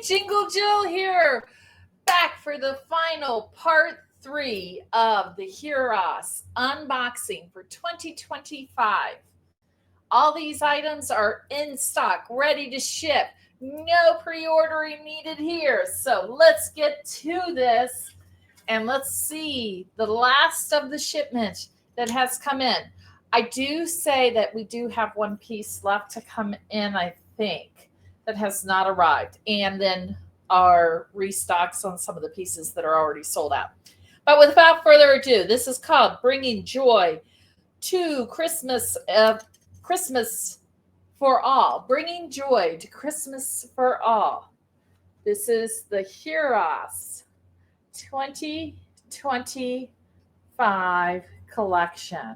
Jingle Jill here, back for the final part 3 of the Huras unboxing for 2025. All these items are in stock, ready to ship. No pre-ordering needed here. So let's get to this and let's see the last of the shipment that has come in. I do say that we do have one piece left to come in, I think, that has not arrived. And then our restocks on some of the pieces that are already sold out. But without further ado, this is called Bringing Joy to Christmas for All. Bringing Joy to Christmas for All. This is the Huras 2025 collection.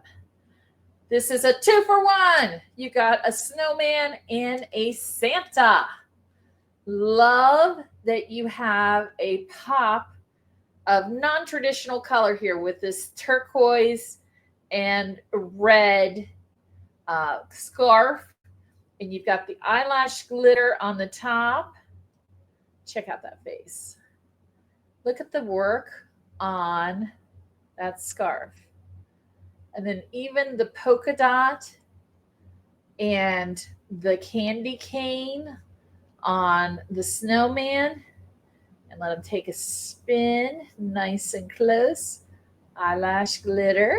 This is a 2-for-1. You got a snowman and a Santa. Love that you have a pop of non-traditional color here with this turquoise and red scarf. And you've got the eyelash glitter on the top. Check out that face. Look at the work on that scarf. And then even the polka dot and the candy cane on the snowman. And let him take a spin, nice and close. Eyelash glitter.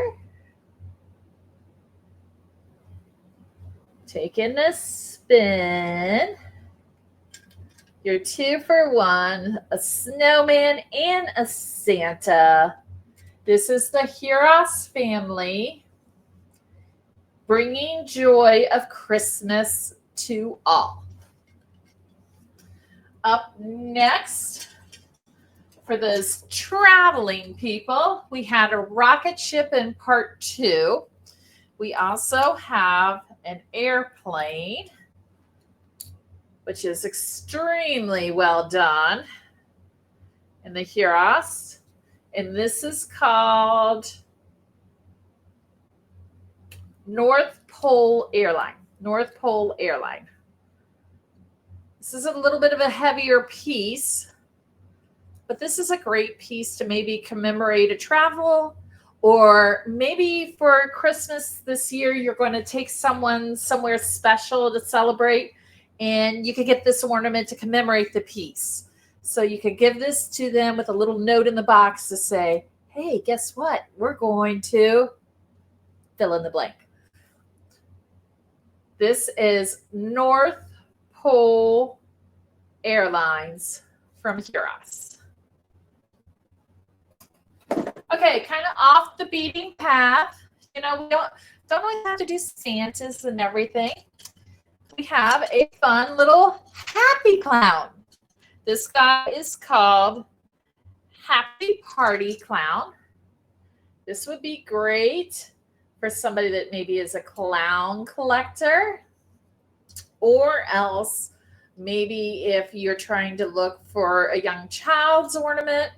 Taking a spin. Your 2-for-1, a snowman and a Santa. This is the Huras family, bringing joy of Christmas to all. Up next, for those traveling people, we had a rocket ship in part 2. We also have an airplane, which is extremely well done in the Huras. And this is called North Pole Airline. North Pole Airline. This is a little bit of a heavier piece, but this is a great piece to maybe commemorate a travel, or maybe for Christmas this year, you're going to take someone somewhere special to celebrate, and you could get this ornament to commemorate the piece. So you could give this to them with a little note in the box to say, hey, guess what? We're going to fill in the blank. This is North Pole Airlines from Huras. Okay, kind of off the beating path. You know, we don't always have to do Santas and everything. We have a fun little happy clown. This guy is called Happy Party Clown. This would be great for somebody that maybe is a clown collector, or else maybe if you're trying to look for a young child's ornament.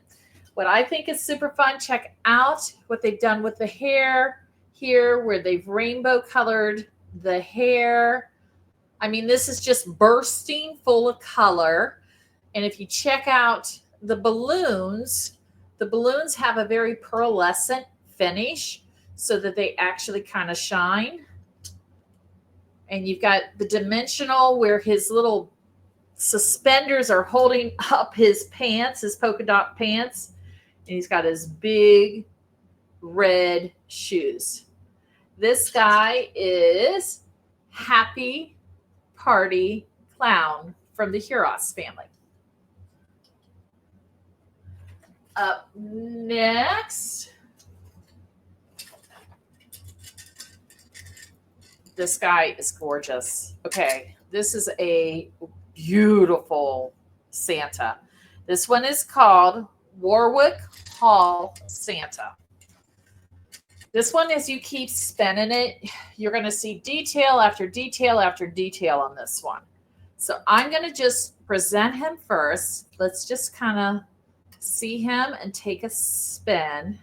What I think is super fun, check out what they've done with the hair here, where they've rainbow colored the hair. I mean, this is just bursting full of color. And if you check out the balloons have a very pearlescent finish so that they actually kind of shine. And you've got the dimensional where his little suspenders are holding up his pants, his polka dot pants. And he's got his big red shoes. This guy is Happy Party Clown from the Huras family. Up next, this guy is gorgeous. Okay, this is a beautiful Santa. This one is called Warwick Hall Santa. This one, as you keep spinning it, you're going to see detail after detail after detail on this one. So I'm going to just present him first. Let's just kind of see him and take a spin.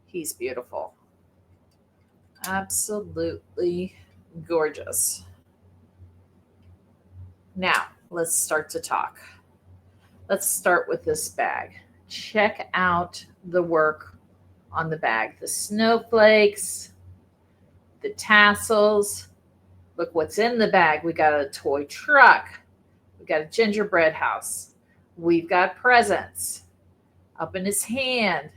He's beautiful. Absolutely gorgeous. Now, let's start to talk. Let's start with this bag. Check out the work on the bag. The snowflakes, the tassels. Look what's in the bag. We got a toy truck. We got a gingerbread house. We've got presents up in his hand.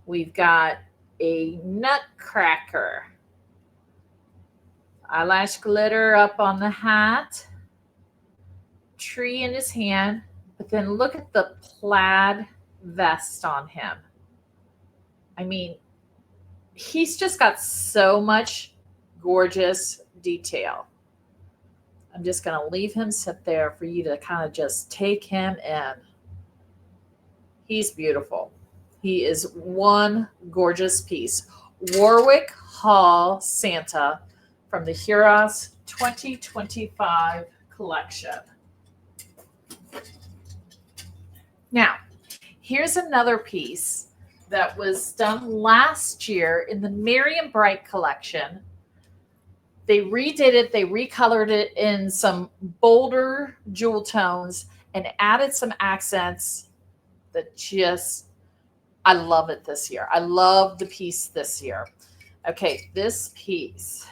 We've got a nutcracker. Eyelash glitter up on the hat. Tree in his hand. But then look at the plaid vest on him. I mean, he's just got so much gorgeous detail. I'm just going to leave him sit there for you to kind of just take him in. He's beautiful. He is one gorgeous piece. Warwick Hall Santa from the Huras 2025 collection. Now, here's another piece that was done last year in the Merry and Bright collection. They redid it, they recolored it in some bolder jewel tones and added some accents that just, I love it this year. I love the piece this year. Okay, this piece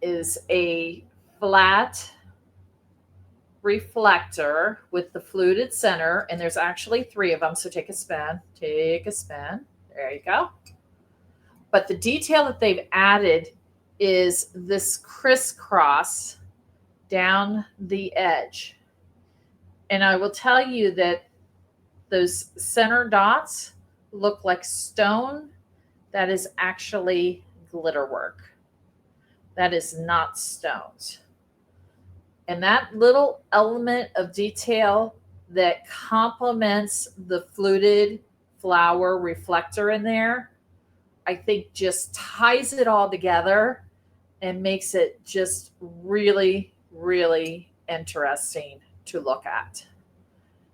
is a flat reflector with the fluted center, and there's actually 3 of them, so take a spin. Take a spin. There you go. But the detail that they've added is this crisscross down the edge. And I will tell you that those center dots look like stone. That is actually glitter work. That is not stones. And that little element of detail that complements the fluted flower reflector in there, I think just ties it all together and makes it just really, really interesting to look at.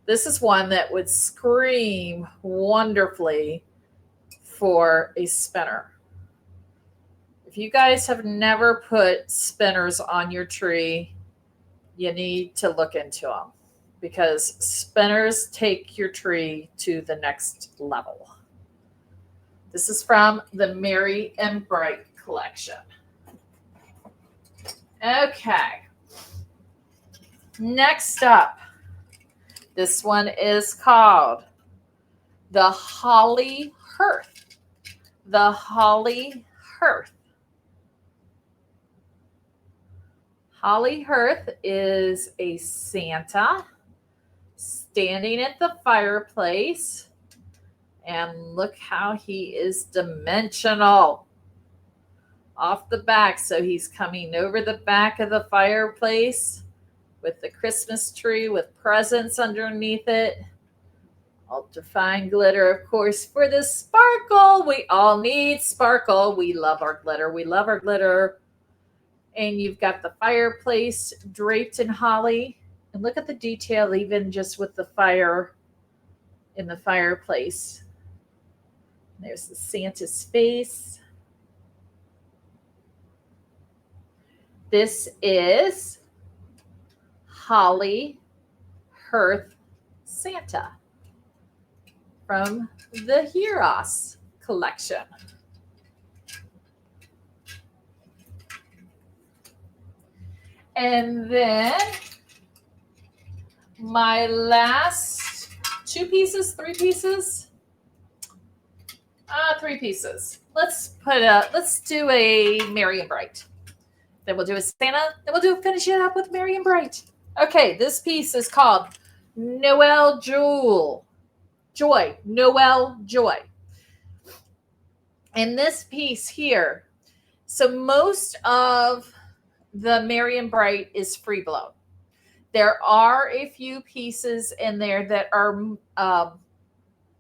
This is one that would scream wonderfully for a spinner. If you guys have never put spinners on your tree, you need to look into them because spinners take your tree to the next level. This is from the Merry and Bright collection. Okay. Next up, this one is called the Holly Hearth. The Holly Hearth. Holly Hearth is a Santa standing at the fireplace. And look how he is dimensional off the back. So he's coming over the back of the fireplace with the Christmas tree with presents underneath it. Ultrafine glitter, of course, for the sparkle. We all need sparkle. We love our glitter. We love our glitter. And you've got the fireplace draped in holly. And look at the detail, even just with the fire in the fireplace. There's the Santa's face. This is Holly Hearth Santa from the Huras collection. And then my last 2 pieces, 3 pieces. 3 pieces. Let's do a Merry and Bright. Then we'll do a Santa. Then we'll finish it up with Merry and Bright. Okay, this piece is called Noel Joy. Noel Joy. And this piece here, so most of the Merry and Bright is free blown. There are a few pieces in there that are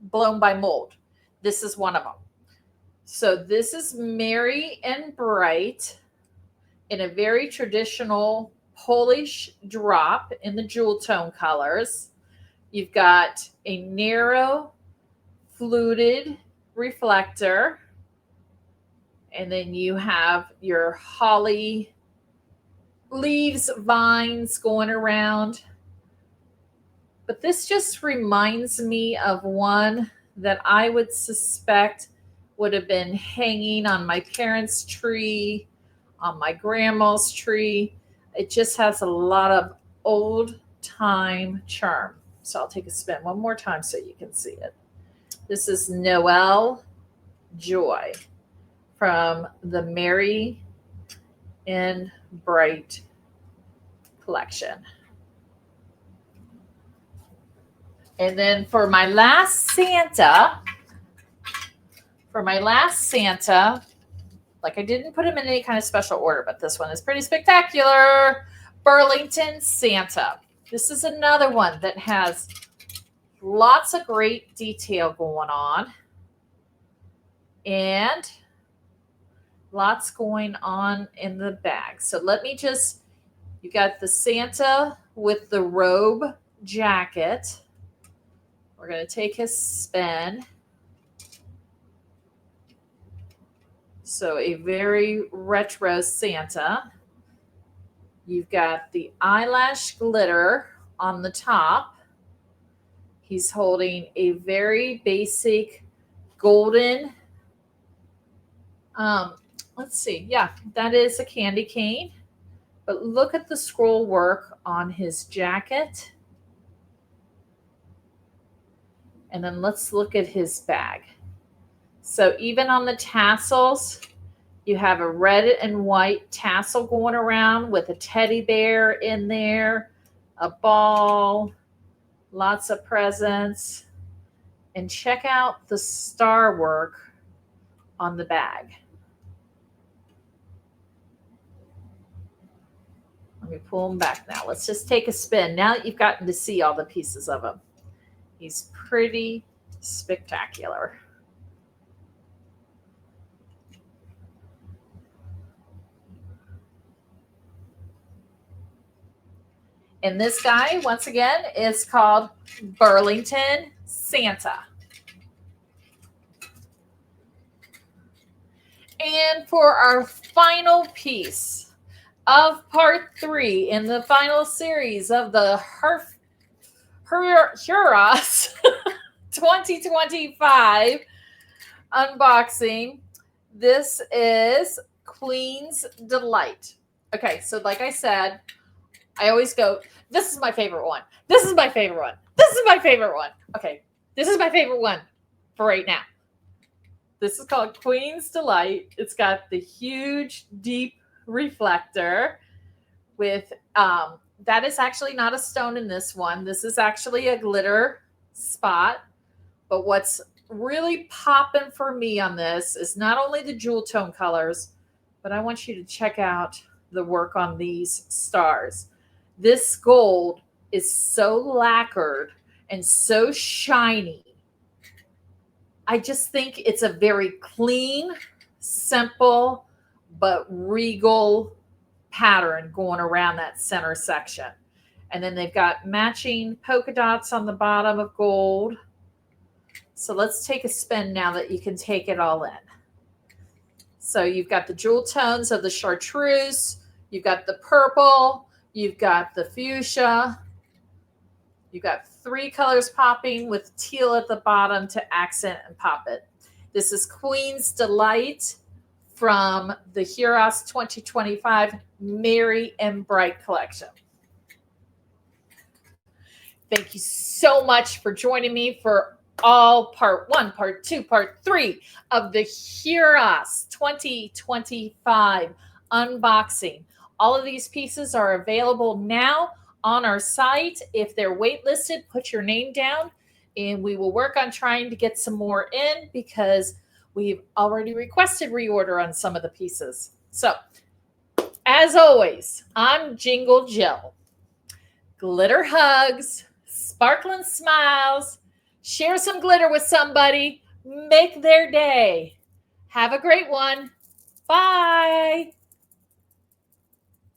blown by mold. This is one of them. So this is Merry and Bright in a very traditional Polish drop in the jewel tone colors. You've got a narrow fluted reflector. And then you have your holly leaves, vines going around. But this just reminds me of one that I would suspect would have been hanging on my parents' tree, on my grandma's tree. It just has a lot of old time charm. So I'll take a spin one more time so you can see it. This is Noel Joy from the Merry and Bright collection. And then for my last Santa, like I didn't put them in any kind of special order, but this one is pretty spectacular. Burlington Santa. This is another one that has lots of great detail going on. And lots going on in the bag. So let me just, you got the Santa with the robe jacket. We're going to take his spin. So a very retro Santa. You've got the eyelash glitter on the top. He's holding a very basic golden, let's see. Yeah, that is a candy cane. But look at the scroll work on his jacket. And then let's look at his bag. So even on the tassels, you have a red and white tassel going around with a teddy bear in there, a ball, lots of presents. And check out the star work on the bag. Let me pull him back now. Let's just take a spin. Now that you've gotten to see all the pieces of him. He's pretty spectacular. And this guy, once again, is called Burlington Santa. And for our final piece of part 3 in the final series of the Huras 2025 unboxing, this is Queen's Delight. Okay, so like I said, I always go, this is my favorite one. This is my favorite one. This is my favorite one. Okay, this is my favorite one for right now. This is called Queen's Delight. It's got the huge, deep reflector with, that is actually not a stone in this one. This is actually a glitter spot. But what's really popping for me on this is not only the jewel tone colors, but I want you to check out the work on these stars. This gold is so lacquered and so shiny. I just think it's a very clean, simple, but regal pattern going around that center section. And then they've got matching polka dots on the bottom of gold. So let's take a spin now that you can take it all in. So you've got the jewel tones of the chartreuse. You've got the purple. You've got the fuchsia. You've got 3 colors popping with teal at the bottom to accent and pop it. This is Queen's Delight from the Huras 2025 Merry and Bright collection. Thank you so much for joining me for all part 1, part 2, part 3 of the Huras 2025 unboxing. All of these pieces are available now on our site. If they're waitlisted, put your name down and we will work on trying to get some more in because we've already requested reorder on some of the pieces. So, as always, I'm Jingle Jill. Glitter hugs, sparkling smiles, share some glitter with somebody, make their day. Have a great one. Bye.